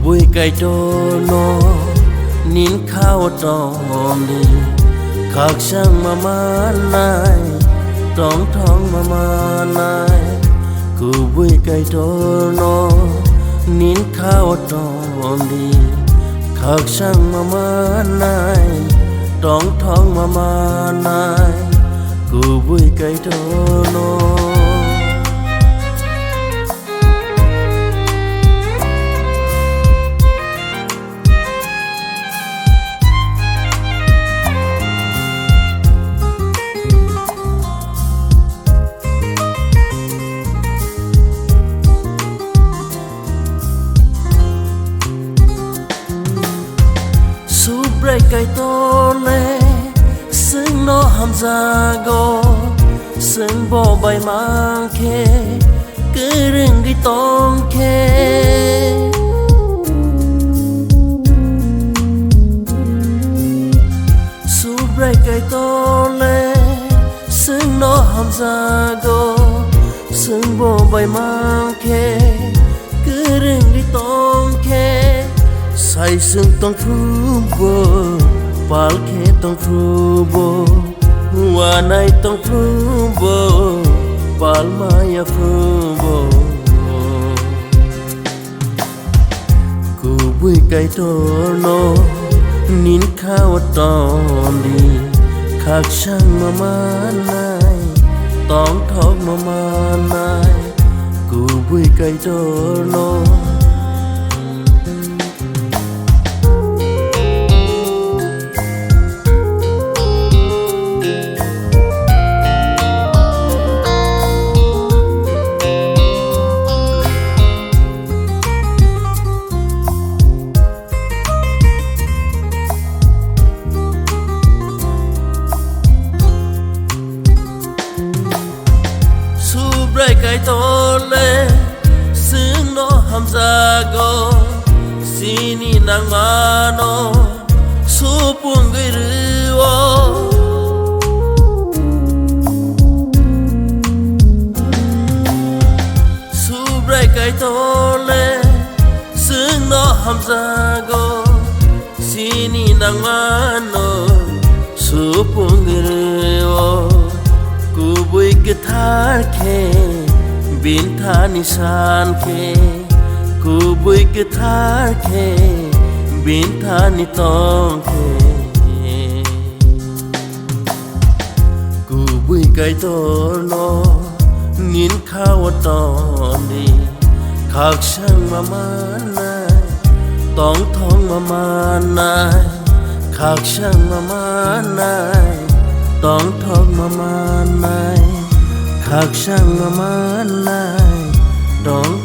bụi cây trô nó nín khao tròn đi khắc sang mà nai trống thong mà nai cụ bụi cây trô nó nín khao tròn đi khắc sang mà nai trống thong mà nai cụ bụi cây trô nó cây to lê sừng nó hàm ra go sừng bò bay mang khe cứ rừng đi tông khe su bray cây to lê sừng nó hàm ra go sừng bò bay mang khe cứ rừng đi tông khe say sương tông phu bồ pal khe tông phu bồ hoa này tông phu bồ pal maya phu bồ cụ bụi cây trô nó nín khao tròn đi khắc sang mà nai tông thóc mà nai cụ bụi cây trô nó cây to lê sương nó hàm ra go sini nang mano supung giruo subrai cây to lê sương nó hàm ra go sini nang mano supung giruo ku bui guitar khe bin tha nisan khe ku bui guitar khe bin tha ni tong khe ku bui cây to nó nín khao tròn đi khắc sang mà nai tong thong mà nai khắc sang mà nai tong thong mà nai khắc sang mà nai tong